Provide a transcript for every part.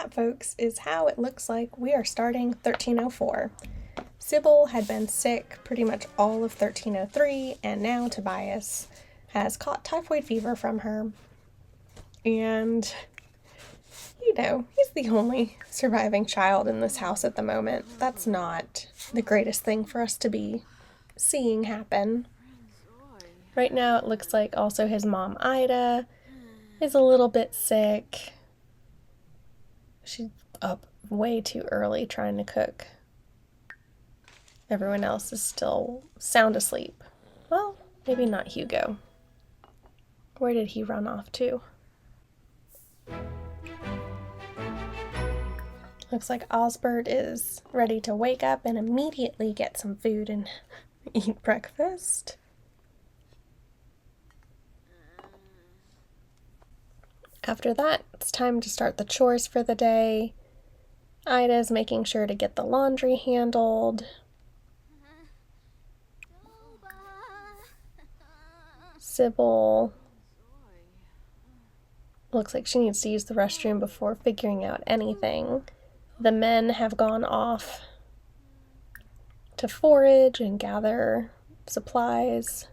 that, folks, is how it looks like we are starting 1304. Sybil had been sick pretty much all of 1303, and now Tobias has caught typhoid fever from her. And, you know, he's the only surviving child in this house at the moment. That's not the greatest thing for us to be seeing happen. Right now it looks like also his mom, Ida, is a little bit sick. She's up way too early trying to cook. Everyone else is still sound asleep. Well, maybe not Hugo. Where did he run off to? Looks like Osbert is ready to wake up and immediately get some food and eat breakfast. After that, it's time to start the chores for the day. Ida's making sure to get the laundry handled. Sybil looks like she needs to use the restroom before figuring out anything. The men have gone off to forage and gather supplies.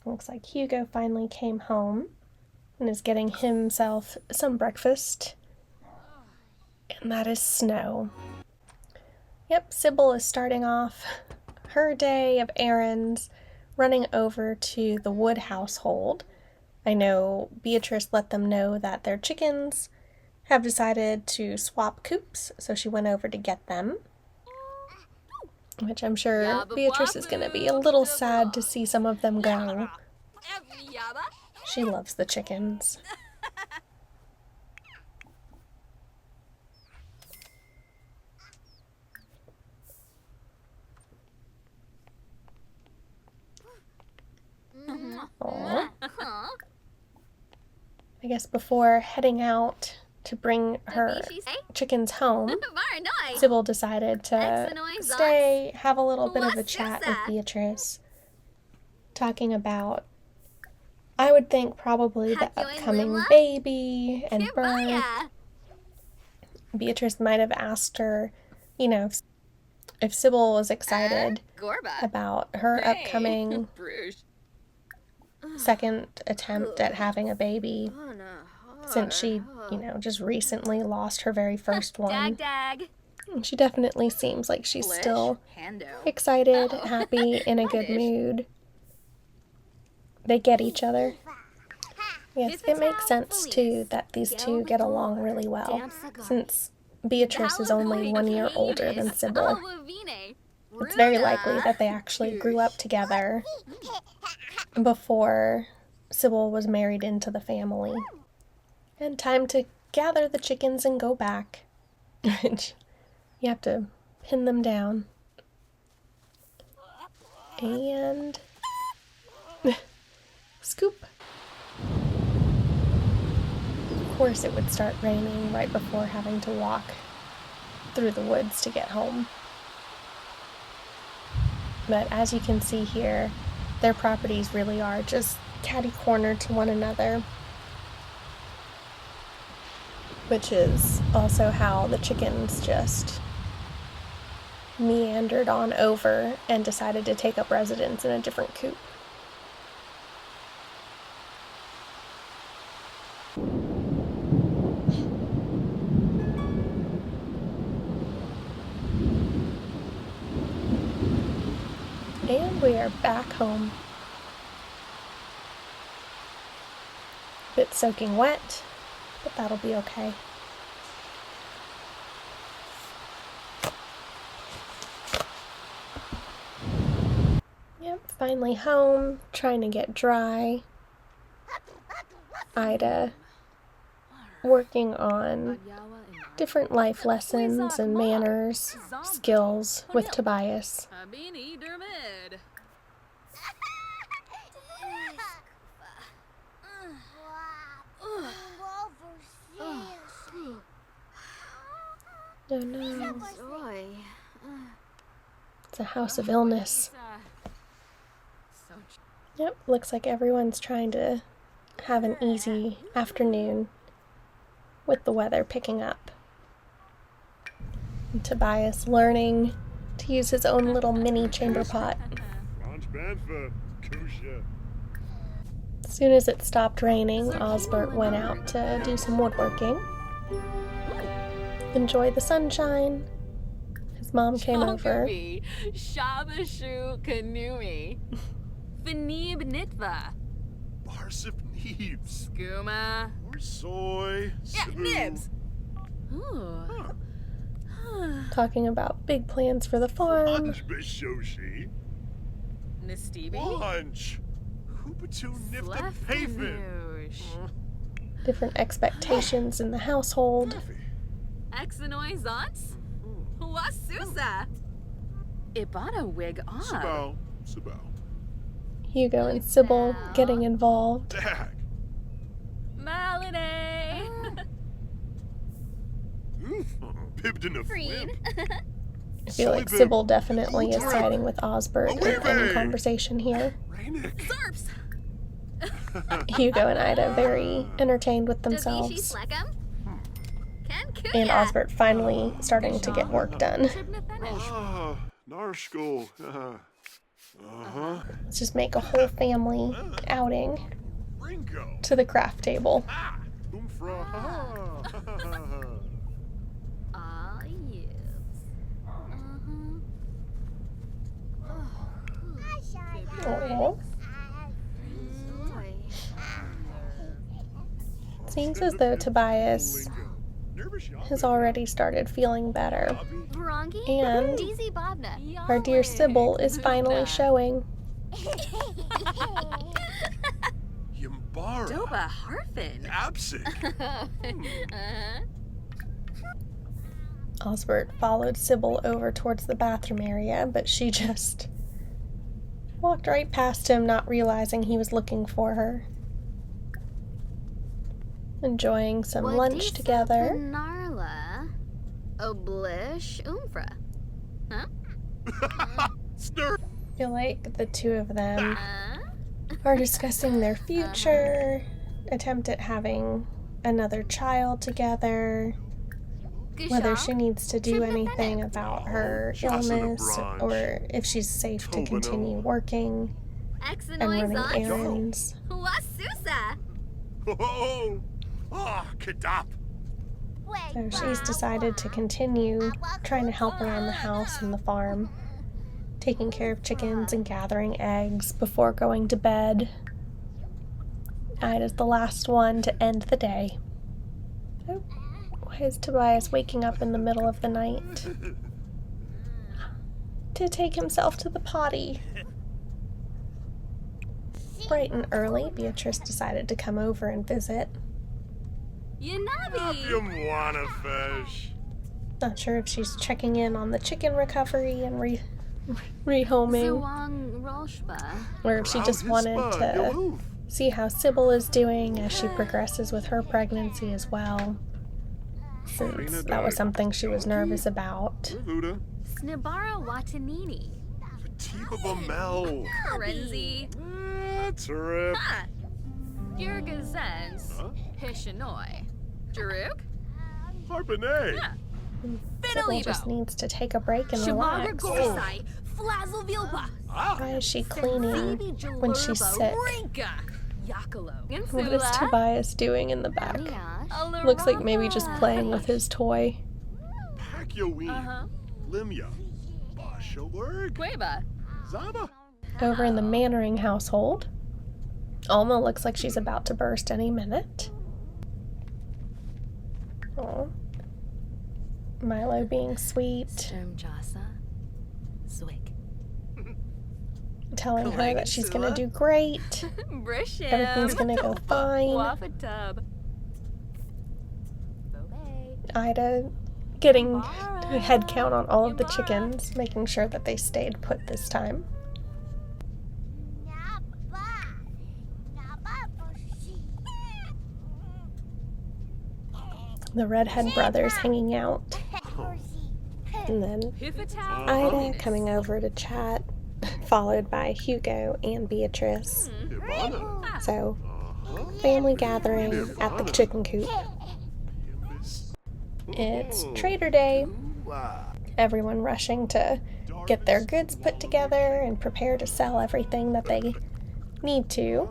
Looks like Hugo finally came home and is getting himself some breakfast. And that is snow. Yep, Sybil is starting off her day of errands, running over to the Wood household. I know Beatrice let them know that their chickens have decided to swap coops, so she went over to get them. Which I'm sure Beatrice is going to be a little sad to see some of them go. She loves the chickens. Aww. I guess before heading out to bring her chickens home, Sybil decided to stay, have a little bit of a chat with Beatrice, talking about, I would think, probably the upcoming baby and birth. Beatrice might have asked her, you know, if Sybil was excited about her upcoming second attempt at having a baby, since she, you know, just recently lost her very first one. She definitely seems like she's still excited, happy, in a good mood. They get each other. Yes, it makes sense, too, that these two get along really well, since Beatrice is only 1 year older than Sybil. It's very likely that they actually grew up together before Sybil was married into the family. And time to gather the chickens and go back. You have to pin them down. And scoop. Of course it would start raining right before having to walk through the woods to get home. But as you can see here, their properties really are just catty-cornered to one another, which is also how the chickens just meandered on over and decided to take up residence in a different coop. And we are back home. A bit soaking wet, but that'll be okay. Yep, finally home, trying to get dry. Ida working on different life lessons and manners, skills with Tobias. Oh no. It's a house of illness. Yep, looks like everyone's trying to have an easy afternoon. with the weather picking up. And Tobias learning to use his own little mini chamber pot. As soon as it stopped raining, Osbert went out to do some woodworking. Enjoy the sunshine. His mom came over. Shabashu Kanumi. Fanib Nitva. Barsif Neebs. Skooma. Or soy. Yeah, Cebu. Nibs. Ooh. Talking about big plans for the farm. Lunch Bishoshi. Nistibi. Lunch. Hoopatu Nifta Payfin. Slefnoosh. Different expectations in the household. Exanoi Zons? Wasusa. Ibana Wig Odd. Sabao. Hugo and Sybil getting involved. Dag. Malinae. Pibden of Freed. I feel like Sybil definitely is siding with Osbert in any conversation here. Zarps. Hugo and Ida very entertained with themselves. And Osbert finally starting to get work done. Narshkul. Let's just make a whole family outing Ringo. to the craft table. Umfra. Ah, yes. Aw. Seems as though Tobias has already started feeling better. And our dear Sybil is finally showing. Yambara. Doba Harfin. Absik. Osbert followed Sybil over towards the bathroom area, but she just walked right past him, not realizing he was looking for her. Enjoying some lunch together. Narla. Oblish Umfra. Huh? Snurf. I feel like the two of them are discussing their future, attempt at having another child together, whether she needs to do anything about her illness or if she's safe to continue working and running errands. Wasusa. Oh. Ah, Kadap. So she's decided to continue trying to help around the house and the farm, taking care of chickens and gathering eggs before going to bed. Ida's the last one to end the day. Oh, why is Tobias waking up in the middle of the night to take himself to the potty? Bright and early, Beatrice decided to come over and visit. Yanabi. Yamwana fish. Not sure if she's checking in on the chicken recovery and rehoming, Zuwang Roshba. or if she just wanted to see how Sybil is doing as she progresses with her pregnancy as well, since that was something she was nervous about. Luda. Snibara Watanini. Fatiba Bamel. Renzi. Trip. Ha. Girgazens. Hishanoi. Jaruk. Harpanay. Sybil just needs to take a break and Shamagra relax. Gorsai. Flazzle Vilpa. Why is she cleaning when she's sick? Yakalo. What is Tobias doing in the back? Looks like maybe just playing with his toy. Pakyoween. Limya. Bashawerg. Queba. Zaba. Over in the Mannering household, Alma looks like she's about to burst any minute. Aw. Milo being sweet, Jasa. Zwig. telling her that she's gonna do great. Everything's gonna go fine. Wafatub. Ida getting a head count on all of the chickens, making sure that they stayed put this time. The redhead brothers hanging out. And then Ida coming over to chat, followed by Hugo and Beatrice. Ivana. So, family gathering at the chicken coop. It's Trader Day. Everyone rushing to get their goods put together and prepare to sell everything that they need to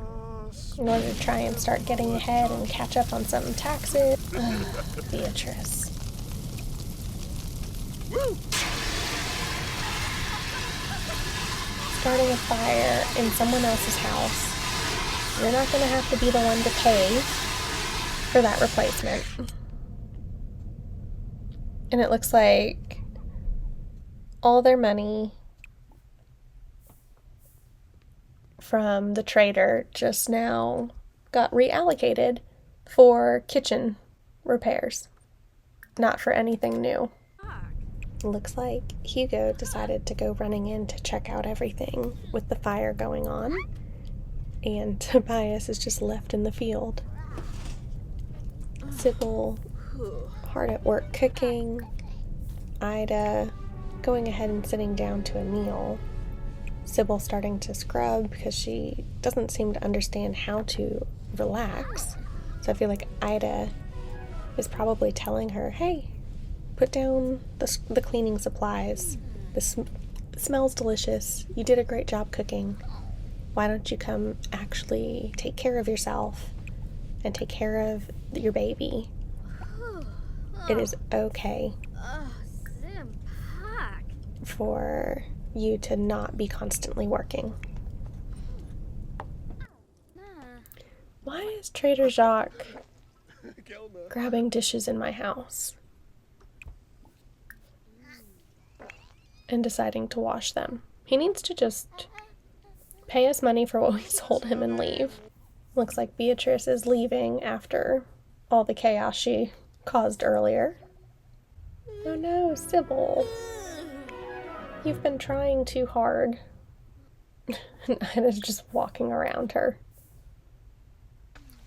in order to try and start getting ahead and catch up on some taxes. Ugh, Beatrice. Starting a fire in someone else's house. You're not going to have to be the one to pay for that replacement. And it looks like all their money from the trader just now got reallocated for kitchen repairs, not for anything new. Looks like Hugo decided to go running in to check out everything with the fire going on, and Tobias is just left in the field. Sybil hard at work cooking, Ida going ahead and sitting down to a meal, Sybil starting to scrub because she doesn't seem to understand how to relax. So I feel like Ida is probably telling her, hey, put down the cleaning supplies. This smells delicious. You did a great job cooking. Why don't you come actually take care of yourself and take care of your baby? It is okay for you to not be constantly working. Why is Trader Jacques grabbing dishes in my house and deciding to wash them? He needs to just pay us money for what we sold him and leave. Looks like Beatrice is leaving after all the chaos she caused earlier. Oh no, Sybil. You've been trying too hard. Ida's just walking around her.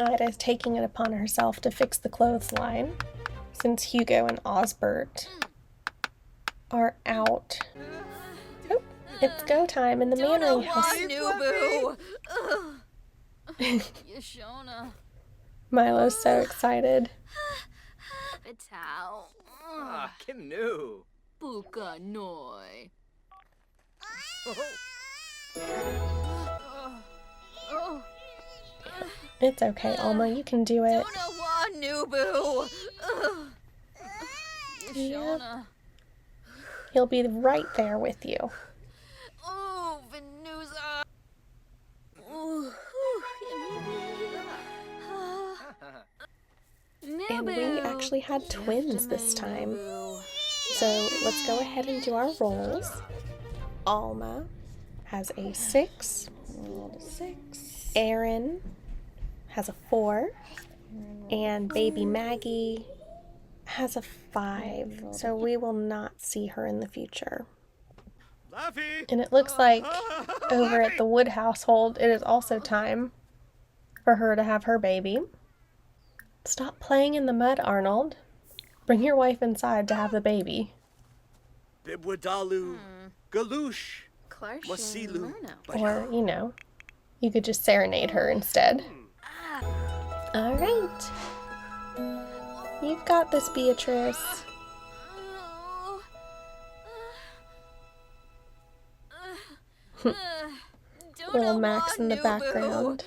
Ida's taking it upon herself to fix the clothesline since Hugo and Osbert are out. Oh, it's go time in the mannering house. Milo's so excited. Canoe. Buka noi. It's okay, Alma. You can do it. Yeah. He'll be right there with you. And we actually had twins this time. So let's go ahead and do our rolls. Alma has a 6. Aaron has a 4. And baby Maggie has a 5. So we will not see her in the future. And it looks like over at the Wood household, it is also time for her to have her baby. Stop playing in the mud, Arnold. Bring your wife inside to have the baby. Bibwadalu, Galoosh, Masilu. Or, you know, you could just serenade her instead. Alright. You've got this, Beatrice. Little Max in the background.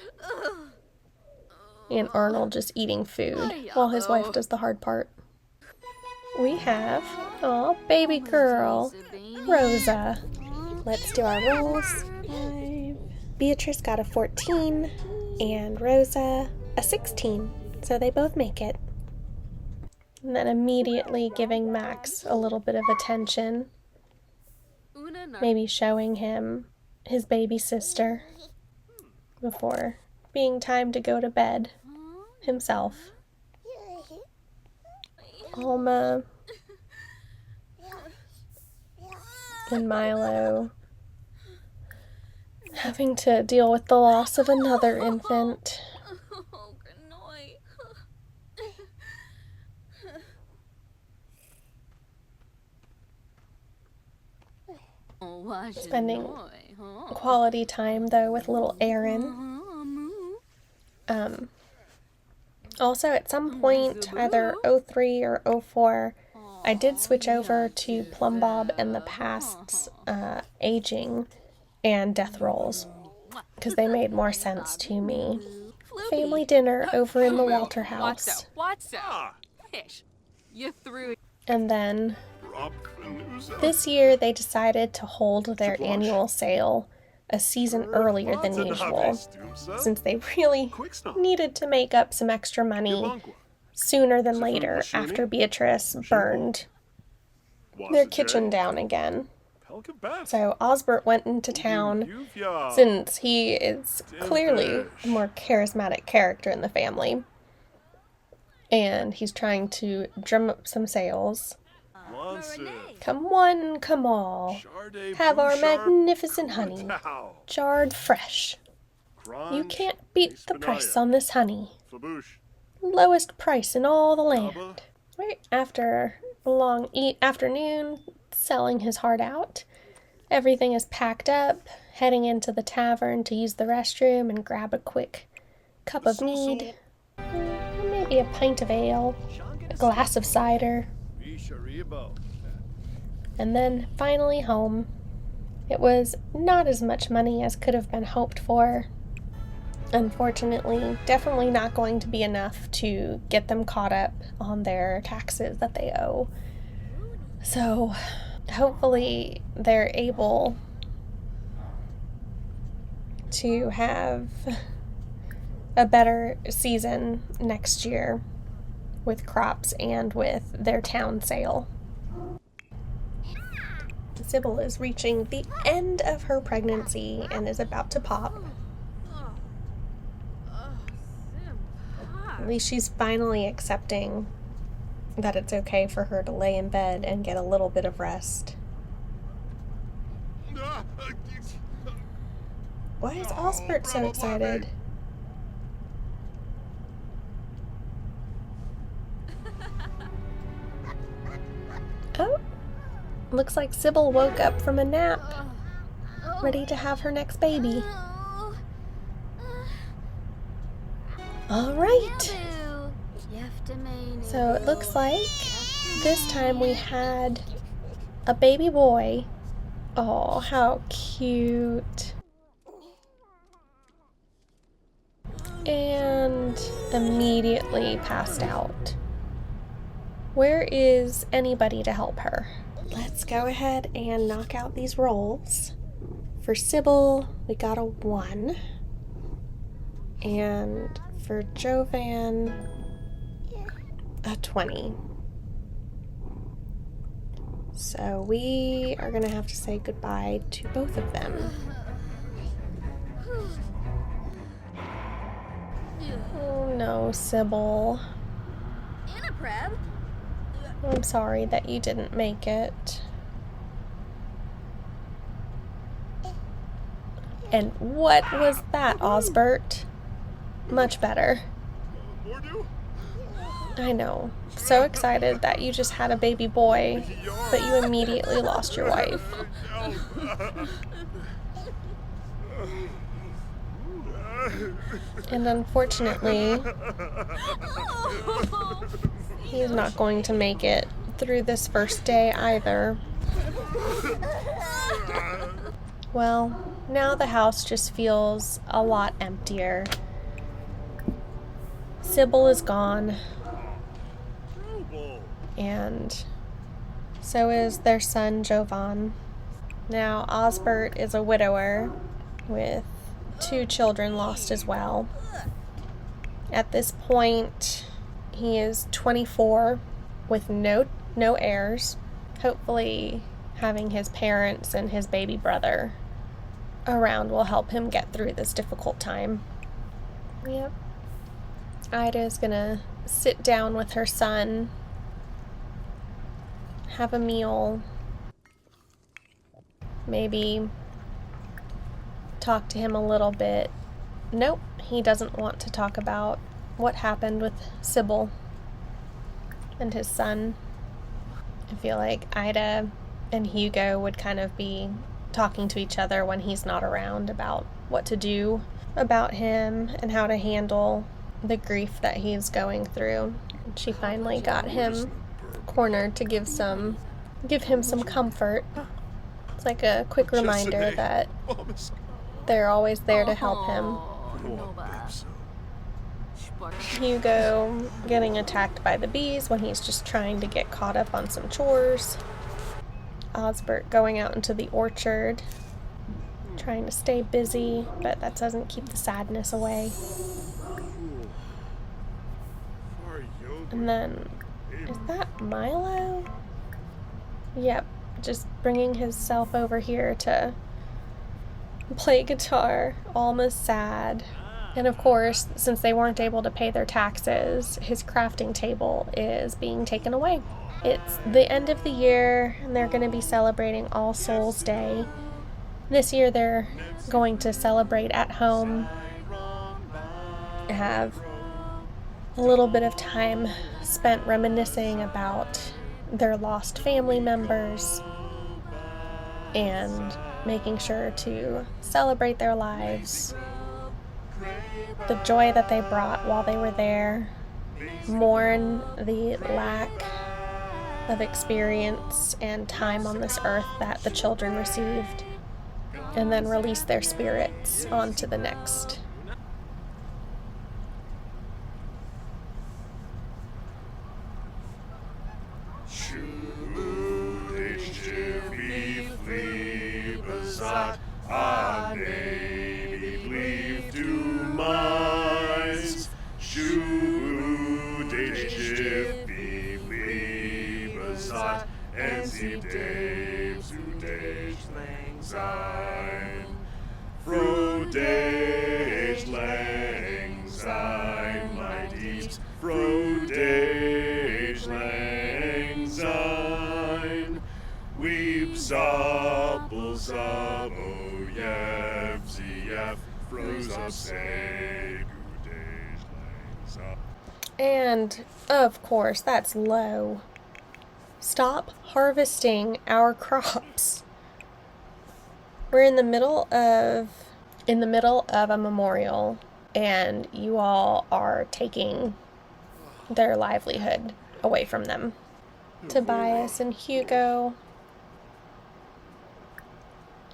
And Arnold just eating food while his wife does the hard part. We have, oh, baby girl, Rosa. Let's do our rolls. Beatrice got a 14 and Rosa a 16, so they both make it. And then immediately giving Max a little bit of attention, maybe showing him his baby sister before being time to go to bed himself. Alma and Milo having to deal with the loss of another infant. Spending quality time though with little Aaron. Also, at some point, either '03 or '04, I did switch over to Plum Bob and the Past's aging and death rolls, because they made more sense to me. Family dinner over in the Walter house. And then this year they decided to hold their annual sale a season earlier than usual, since they really needed to make up some extra money sooner than later after Beatrice burned their kitchen down again. So Osbert went into town, since he is clearly a more charismatic character in the family, and he's trying to drum up some sales. Come one, come all, have our magnificent honey, jarred fresh. You can't beat the price on this honey. Lowest price in all the land. Right after a long afternoon, selling his heart out, everything is packed up, heading into the tavern to use the restroom and grab a quick cup of mead, maybe a pint of ale, a glass of cider, and then finally home. It was not as much money as could have been hoped for. Unfortunately, definitely not going to be enough to get them caught up on their taxes that they owe. So, hopefully they're able to have a better season next year with crops and with their town sale. Sybil is reaching the end of her pregnancy and is about to pop. At least she's finally accepting that it's okay for her to lay in bed and get a little bit of rest. Why is Osbert so excited? Oh, looks like Sybil woke up from a nap, ready to have her next baby. All right. So it looks like this time we had a baby boy. Oh, how cute. And immediately passed out. Where is anybody to help her? Let's go ahead and knock out these rolls. For Sybil, we got a 1. And for Jovan, a 20. So we are going to have to say goodbye to both of them. Oh no, Sybil. I'm sorry that you didn't make it. And what was that, Osbert? Much better. I know. So excited that you just had a baby boy, but you immediately lost your wife. And unfortunately, he's not going to make it through this first day either. Well, now the house just feels a lot emptier. Sybil is gone, and so is their son Jovan. Now Osbert is a widower with 2 children lost as well. At this point, he is 24 with no heirs. Hopefully having his parents and his baby brother around will help him get through this difficult time. Yep. Ida is gonna sit down with her son, have a meal, maybe talk to him a little bit. Nope, he doesn't want to talk about what happened with Sybil and his son. I feel like Ida and Hugo would kind of be talking to each other when he's not around about what to do about him and how to handle the grief that he's going through. She finally got him cornered to give him some comfort. It's like a quick reminder that they're always there to help him. Hugo getting attacked by the bees when he's just trying to get caught up on some chores. Osbert going out into the orchard, trying to stay busy, but that doesn't keep the sadness away. And then, is that Milo? Yep, just bringing himself over here to play guitar. Alma's sad. And of course, since they weren't able to pay their taxes, his crafting table is being taken away. It's the end of the year, and they're going to be celebrating All Souls Day. This year they're going to celebrate at home, have a little bit of time spent reminiscing about their lost family members, and making sure to celebrate their lives, the joy that they brought while they were there, mourn the lack of experience and time on this earth that the children received, and then release their spirits on to the next. And, of course, that's low. Stop harvesting our crops. We're in the middle of a memorial, and you all are taking their livelihood away from them. Tobias and Hugo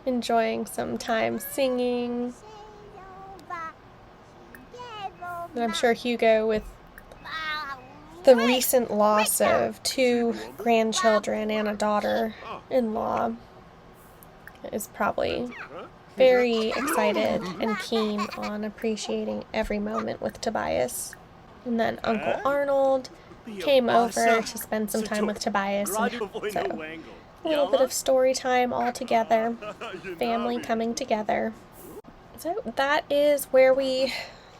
enjoying some time singing. And I'm sure Hugo, with the recent loss of 2 grandchildren and a daughter-in-law, is probably very excited and keen on appreciating every moment with Tobias. And then Uncle Arnold came over to spend some time with Tobias, and so a little bit of story time all together, family coming together. So that is where we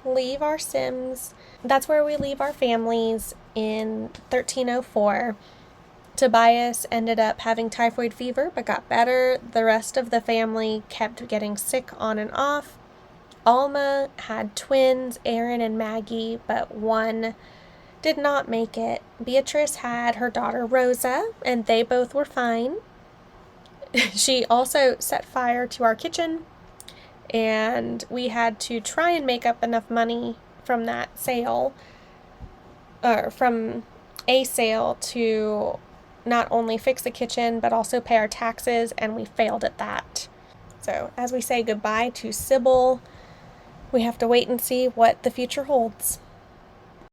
leave our Sims. That's where we leave our families in 1304. Tobias ended up having typhoid fever but got better. The rest of the family kept getting sick on and off. Alma had twins, Aaron and Maggie, but one did not make it. Beatrice had her daughter Rosa, and they both were fine. She also set fire to our kitchen, and we had to try and make up enough money from that sale, or from a sale, to not only fix the kitchen, but also pay our taxes, and we failed at that. So as we say goodbye to Sybil, we have to wait and see what the future holds.